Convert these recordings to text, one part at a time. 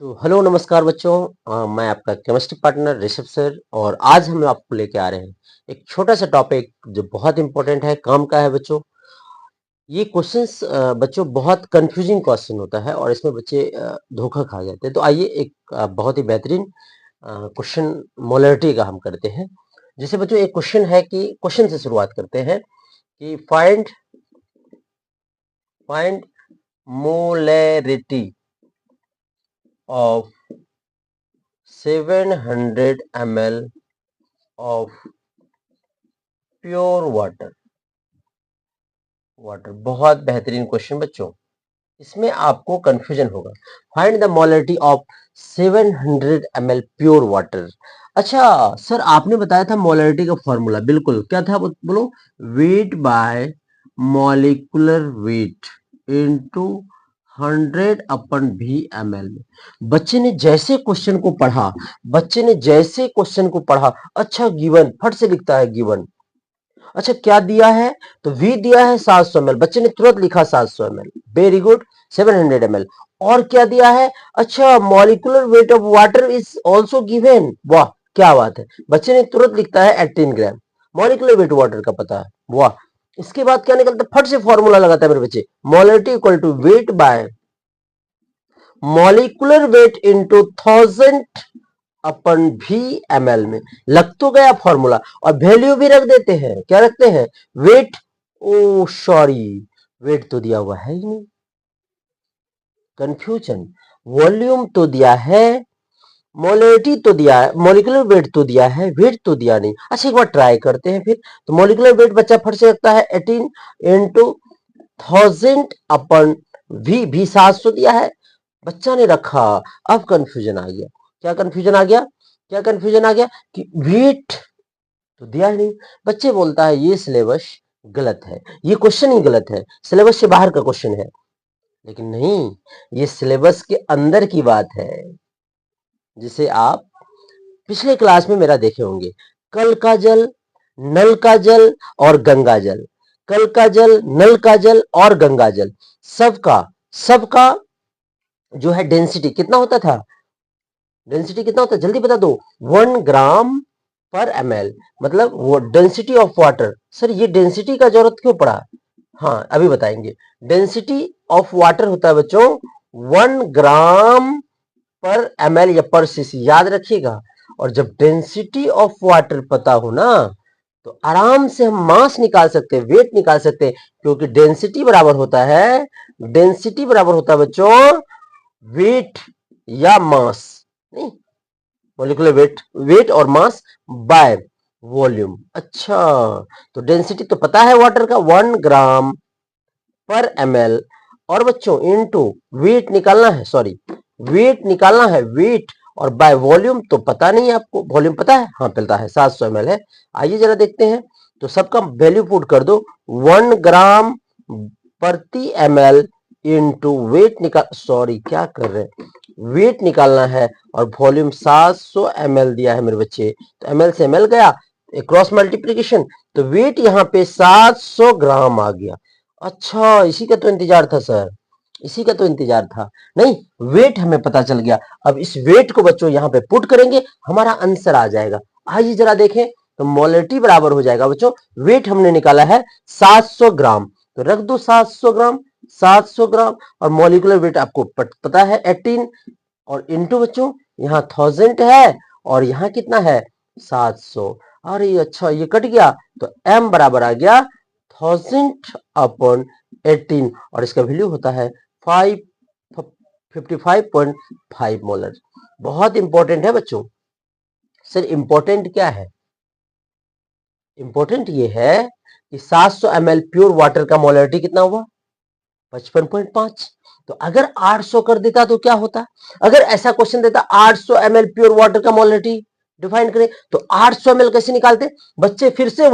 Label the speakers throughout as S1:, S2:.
S1: तो हेलो नमस्कार बच्चों। मैं आपका केमिस्ट्री पार्टनर ऋषभ सर और आज हम आपको लेके आ रहे हैं एक छोटा सा टॉपिक जो बहुत इंपॉर्टेंट है, काम का है बच्चों। ये क्वेश्चंस बच्चों बहुत कंफ्यूजिंग क्वेश्चन होता है और इसमें बच्चे धोखा खा जाते हैं। तो आइए एक बहुत ही बेहतरीन क्वेश्चन मोलरिटी का हम करते हैं। जैसे बच्चों एक क्वेश्चन है कि क्वेश्चन से शुरुआत करते हैं कि find find molarity of 700 ml of pure water. बहुत बेहतरीन क्वेश्चन बच्चों। इसमें आपको कंफ्यूजन होगा। Find the molarity of 700 ml pure water. अच्छा सर, आपने बताया था मोलरिटी का फॉर्मूला, बिल्कुल क्या था बोलो। Wait by molecular weight into 100 अपन भी ml में। बच्चे ने जैसे क्वेश्चन को पढ़ा, अच्छा गिवन फट से लिखता है गिवन। अच्छा क्या दिया है, तो V दिया है 700 ml, बच्चे ने तुरंत लिखा 700 ml, वेरी गुड। 700 ml और क्या दिया है, अच्छा molecular weight of water is also given. वाह क्या बात है, बच्चे ने तुरंत लिखता है 18 ग्राम, मॉलिक्यूलर वेट वाटर का पता है। वाह, इसके बाद क्या निकलता है, फट से फॉर्मूला लगाता है मेरे बच्चे, molarity equal to weight by molecular weight into 1000 अपन भी ml में। लग तो गया फॉर्मूला और वैल्यू भी रख देते हैं, क्या रखते हैं, वेट। ओ सॉरी, वेट तो दिया हुआ है ही नहीं, कंफ्यूजन। वॉल्यूम तो दिया है, मोलरिटी तो दिया है, मॉलिक्यूलर वेट तो दिया है, वेट तो दिया नहीं। अच्छा एक बार ट्राई करते हैं फिर। तो मॉलिक्यूलर वेट बच्चा फट से रखता है 18 इंटू 1000 अपन भी 700 दिया है, बच्चा ने रखा। अब कंफ्यूजन आ गया, क्या कंफ्यूजन आ गया, कि वेट तो दिया ही नहीं। बच्चे बोलता है ये सिलेबस गलत है, ये क्वेश्चन ही गलत है, सिलेबस से बाहर का क्वेश्चन है। लेकिन नहीं, ये सिलेबस के अंदर की बात है। जिसे आप पिछले क्लास में मेरा देखे होंगे, कल का जल, नल का जल और गंगा जल, कल का जल, नल का जल और गंगा जल, सबका सबका जो है डेंसिटी कितना होता था, जल्दी बता दो। 1 ग्राम पर ml, मतलब वो डेंसिटी ऑफ वाटर। सर ये डेंसिटी का जरूरत क्यों पड़ा, हाँ अभी बताएंगे। डेंसिटी ऑफ वाटर होता है बच्चों 1 ग्राम पर ml या पर सीसी, याद रखिएगा। और जब डेंसिटी ऑफ वाटर पता हो ना, तो आराम से हम मास निकाल सकते हैं, वेट निकाल सकते हैं, क्योंकि डेंसिटी बराबर होता है, बच्चों वेट या मास, नहीं मॉलिक्यूलर वेट, और मास बाय वॉल्यूम। अच्छा तो डेंसिटी तो पता है वाटर का 1 ग्राम पर ml, और बच्चों इनटू वेट निकालना है, वेट और बाय वॉल्यूम तो पता नहीं है आपको, वॉल्यूम पता है, हाँ पता है 700 ml है। आइए जरा देखते हैं, तो सबका वैल्यू पुट कर दो, 1 ग्राम प्रति ml इनटू वेट क्या कर रहे हैं, वेट निकालना है और वॉल्यूम 700 ml दिया है मेरे बच्चे, तो ml से ml गया, क्रॉस मल्टीप्लीकेशन, तो वेट यहाँ पे 700 ग्राम आ गया। अच्छा इसी का तो इंतजार था सर, नहीं वेट हमें पता चल गया। अब इस वेट को बच्चों यहाँ पे पुट करेंगे, हमारा आंसर आ जाएगा। आइए जरा देखें, तो मोलरिटी बराबर हो जाएगा बच्चों, वेट हमने निकाला है 700 ग्राम, तो रख दो 700 ग्राम, और मॉलिक्यूलर वेट आपको पता है 18, और इनटू बच्चों यहाँ 1000 है और यहाँ कितना है 700। अरे अच्छा ये कट गया, तो m बराबर आ गया 1000 अपॉन 18, और इसका वैल्यू होता है 55.5 मोलर। बहुत इंपॉर्टेंट है बच्चों। सर इंपॉर्टेंट क्या है, इंपॉर्टेंट ये है कि 700 ml प्योर वाटर का मोलरिटी कितना हुआ, 55.5। तो अगर 800 कर देता तो क्या होता, अगर ऐसा क्वेश्चन देता 800 ml प्योर वाटर का मोलरिटी डिफाइन करें, तो 800 ml कैसे निकालते बच्चे, फिर से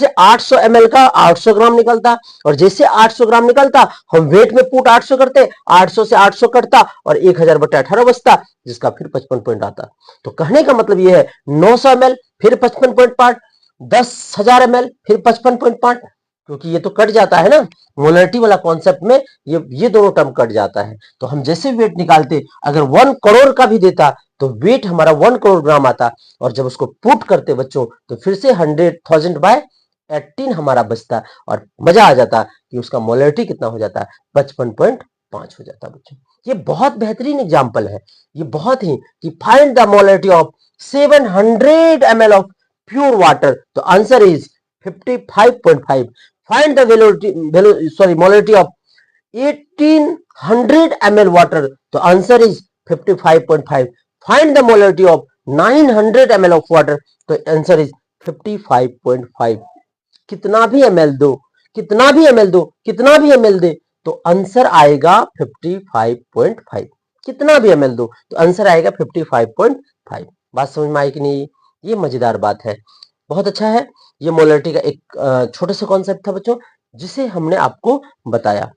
S1: 800 ml का 800 ग्राम निकलता, और जैसे 800 ग्राम निकलता हम वेट में पुट 800 करते, 800 से 800 कटता और 1000/18 बचता, जिसका फिर 55 पॉइंट आता। तो कहने का मतलब यह है 900 ml फिर 55.5, 10,000 ml फिर 55.5, क्योंकि ये तो कट जाता है ना, मोलरिटी वाला कॉन्सेप्ट में ये दोनों टर्म कट जाता है। तो हम जैसे वेट निकालते, अगर 1 करोड़ का भी देता तो वेट हमारा 1 करोड़ ग्राम आता, और जब उसको पुट करते बच्चों तो फिर से 100,000 बाय 18 हमारा बचता, और मजा आ जाता कि उसका मोलरिटी कितना हो जाता, 55.5 हो जाता बच्चों। ये बहुत बेहतरीन एग्जाम्पल है, ये बहुत ही, कि find the molarity of 700 ml of pure water, तो answer is 55.5। Find the molarity of 1800 ml water, तो answer is 55.5। Find the molarity of 900 ml of water, तो आंसर इज 55.5। कितना भी ml दो, कितना भी ml दो, कितना भी ml दे, तो आंसर आएगा 55.5। कितना भी ml दो तो आंसर आएगा 55.5। बात समझ में आई कि नहीं? ये मजेदार बात है, बहुत अच्छा है। ये मोलरिटी का एक छोटा सा कॉन्सेप्ट था बच्चों, जिसे हमने आपको बताया।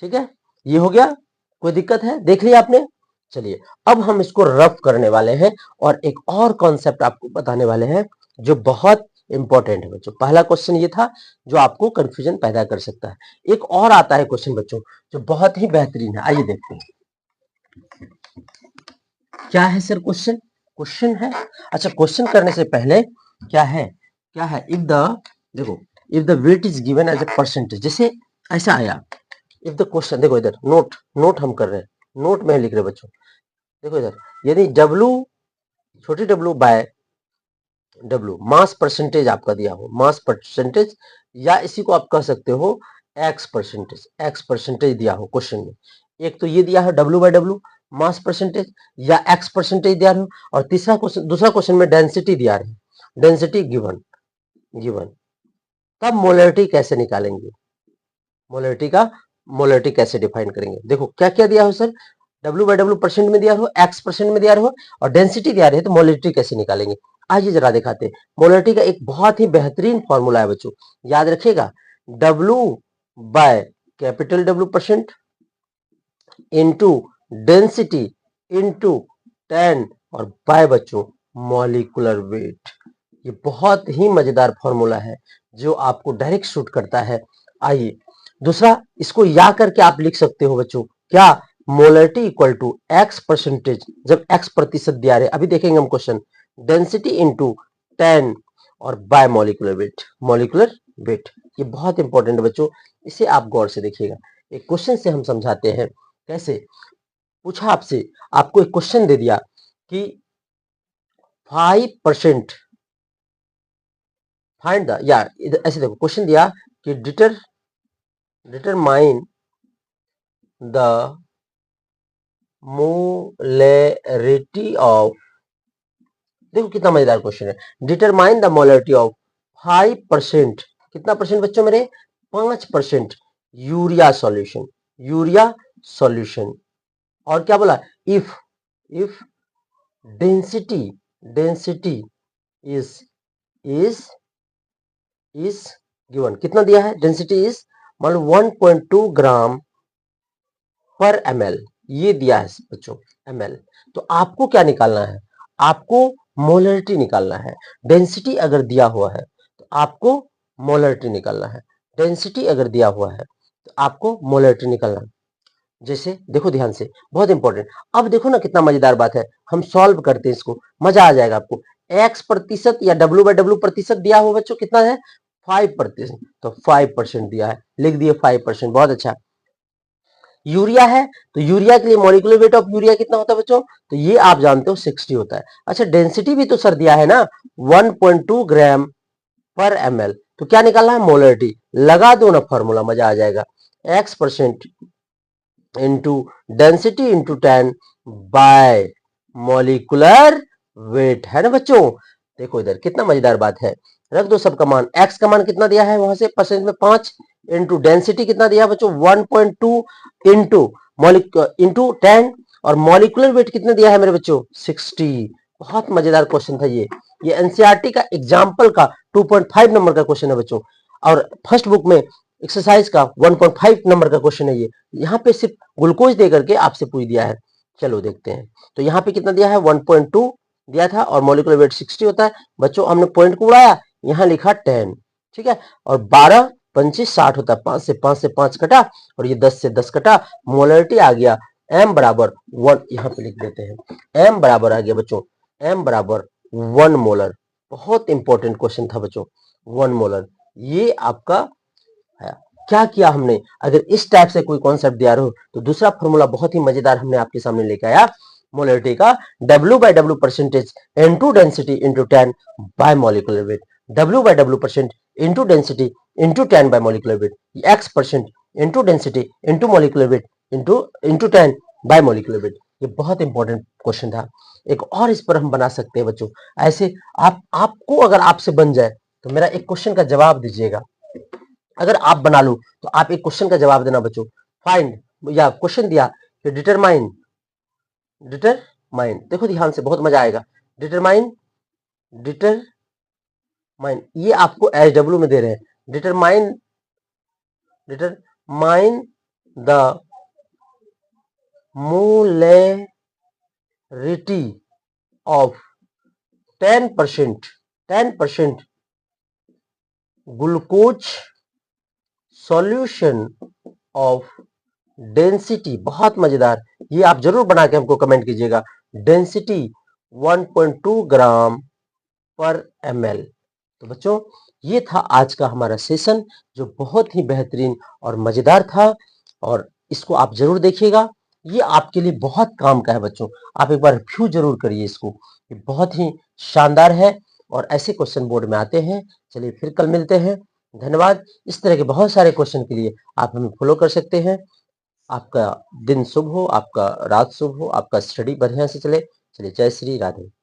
S1: ठीक है, ये हो गया, कोई दिक्कत है? देख लिया आपने? चलिए अब हम इसको रफ करने वाले हैं, और एक और कॉन्सेप्ट आपको बताने वाले हैं जो बहुत इंपॉर्टेंट है बच्चों। पहला क्वेश्चन ये था जो आपको कंफ्यूजन पैदा कर सकता है। एक और आता है क्वेश्चन बच्चों जो बहुत ही बेहतरीन है, आइए देखते हैं क्या है सर क्वेश्चन। क्वेश्चन है, अच्छा क्वेश्चन करने से पहले क्या है, क्या है, इफ द, देखो, if the weight is given as a percentage, जैसे ऐसा आया, इफ द क्वेश्चन, देखो इधर नोट हम कर रहे हैं, नोट में लिख रहे बच्चों, देखो इधर, यदि W, छोटी W by W mass percentage आपका दिया हो, मास परसेंटेज, या इसी को आप कह सकते हो एक्स परसेंटेज दिया हो क्वेश्चन में। एक तो ये दिया है W by W mass percentage या एक्स परसेंटेज दिया हो, और तीसरा क्वेश्चन, दूसरा क्वेश्चन में डेंसिटी दिया है, डेंसिटी गिवन, तब मोलरिटी कैसे निकालेंगे, मोलरिटी कैसे डिफाइन करेंगे। देखो क्या क्या दिया हो sir, W by W percent में दिया हो, एक्स परसेंट में दिया हो, और डेंसिटी दिया रहे, तो मोलरिटी कैसे निकालेंगे। आइए जरा दिखाते हैं। मोलरिटी का एक बहुत ही बेहतरीन फॉर्मूला है बच्चों, याद रखिएगा, W by capital W percent into density into 10 और बाय बच्चों मॉलिक्यूलर वेट। ये बहुत ही मजेदार फॉर्मूला है जो आपको डायरेक्ट शूट करता है। आइए दूसरा, इसको या करके आप लिख सकते हो बच्चों, क्या, molarity equal to x percentage, जब एक्स प्रतिशत दिया रहे, अभी देखेंगे हम क्वेश्चन, डेंसिटी इंटू 10 और बाय मॉलिक्यूलर वेट। ये बहुत इंपॉर्टेंट है बच्चों, इसे आप गौर से देखिएगा। एक क्वेश्चन से हम समझाते हैं कैसे। पूछा आपसे, आपको एक क्वेश्चन दे दिया कि 5% फाइंड द, या ऐसे देखो क्वेश्चन दिया कि डिटरमाइन द मोलरिटी ऑफ, देखो कितना मजेदार क्वेश्चन है, डिटरमाइन द मोलरिटी ऑफ 5%, कितना परसेंट बच्चों मेरे, 5% यूरिया सॉल्यूशन, और क्या बोला, इफ डेंसिटी इज गिवन, कितना दिया है, डेंसिटी इज मान लो 1.2 ग्राम पर ml, ये दिया है बच्चों ml। तो आपको क्या निकालना है, आपको मोलरिटी निकालना है। डेंसिटी अगर दिया हुआ है तो आपको मोलरिटी निकालना है, डेंसिटी अगर दिया हुआ है तो आपको मोलरिटी निकालना है। जैसे देखो ध्यान से, बहुत इंपॉर्टेंट। अब देखो ना कितना मजेदार बात है, हम सॉल्व करते हैं इसको, मजा आ जाएगा आपको। एक्स प्रतिशत या W बाय W प्रतिशत दिया हो बच्चों, कितना है, 5%, तो 5% दिया है, लिख दिए 5%, बहुत अच्छा। यूरिया है तो यूरिया के लिए मॉलिक्यूलर वेट ऑफ यूरिया कितना होता है बच्चों, तो ये आप जानते हो 60 होता है। अच्छा डेंसिटी भी तो सर दिया है ना, 1.2 ग्राम पर ml, तो क्या निकालना है, मोलरिटी। लगा दो ना फॉर्मूला, मजा आ जाएगा, x percent into density into 10 bye molecular wait, है ना बच्चों। देखो इधर कितना मजेदार बात है, रख दो सबका मान, एक्स का मान कितना दिया है वहां से परसेंट में 5, इंटू डेंसिटी कितना दिया बच्चों 1.2, इंटू 10, और मॉलिक्यूलर वेट कितना दिया है मेरे बच्चों 60। बहुत मजेदार क्वेश्चन था ये एनसीईआरटी का एग्जाम्पल का 2.5 नंबर का क्वेश्चन है बच्चों, और फर्स्ट बुक में एक्सरसाइज का 1.5 नंबर का क्वेश्चन है ये। यहाँ पे सिर्फ ग्लूकोज दे करके आपसे पूछ दिया है। चलो देखते हैं, तो यहाँ पे कितना दिया है 1.2 दिया था और मॉलिक्यूलर वेट 60 होता है। बच्चों हमने पॉइंट को उड़ाया, यहाँ लिखा 10, ठीक है, और 12 25 60 होता है, 5 से 5 कटा और ये 10 से 10 कटा, मोलरिटी आ गया m बराबर 1, यहाँ पे लिख देते हैं m बराबर आ गया बच्चों, m बराबर 1 मोलर। बहुत इंपॉर्टेंट क्वेश्चन था बच्चों, 1 मोलर। ये आपका है। क्या किया हमने, अगर इस टाइप से कोई कॉन्सेप्ट दिया रहो तो दूसरा फॉर्मूला बहुत ही मजेदार हमने आपके सामने लेके आया, मोलरिटी का W/W percentage into density into 10 bye molecular wait, W/W percent into density into 10 bye molecular wait, x percent into density into molecular weight into 10 bye molecular wait. ये बहुत इंपॉर्टेंट क्वेश्चन था। एक और इस पर हम बना सकते हैं बच्चों, ऐसे आपको अगर आपसे बन जाए तो मेरा एक क्वेश्चन का जवाब दीजिएगा। अगर आप बना लो तो आप एक क्वेश्चन का जवाब देना बच्चों। फाइंड, या क्वेश्चन दिया कि डिटरमाइन, देखो ध्यान से, बहुत मजा आएगा। डिटरमाइन ये आपको SW में दे रहे हैं। Determine the molarity of 10% glucose solution of density, बहुत मजेदार, ये आप जरूर बना के हमको कमेंट कीजिएगा। डेंसिटी 1.2 ग्राम पर ml। तो बच्चों ये था आज का हमारा सेशन, जो बहुत ही बेहतरीन और मजेदार था, और इसको आप जरूर देखिएगा। ये आपके लिए बहुत काम का है बच्चों, आप एक बार रिव्यू जरूर करिए इसको, ये बहुत ही शानदार है और ऐसे क्वेश्चन बोर्ड में आते हैं। चलिए फिर कल मिलते हैं, धन्यवाद। इस तरह के बहुत सारे क्वेश्चन के लिए आप हमें फॉलो कर सकते हैं। आपका दिन शुभ हो, आपका रात शुभ हो, आपका स्टडी बढ़िया से चले। चलिए, जय श्री राधे।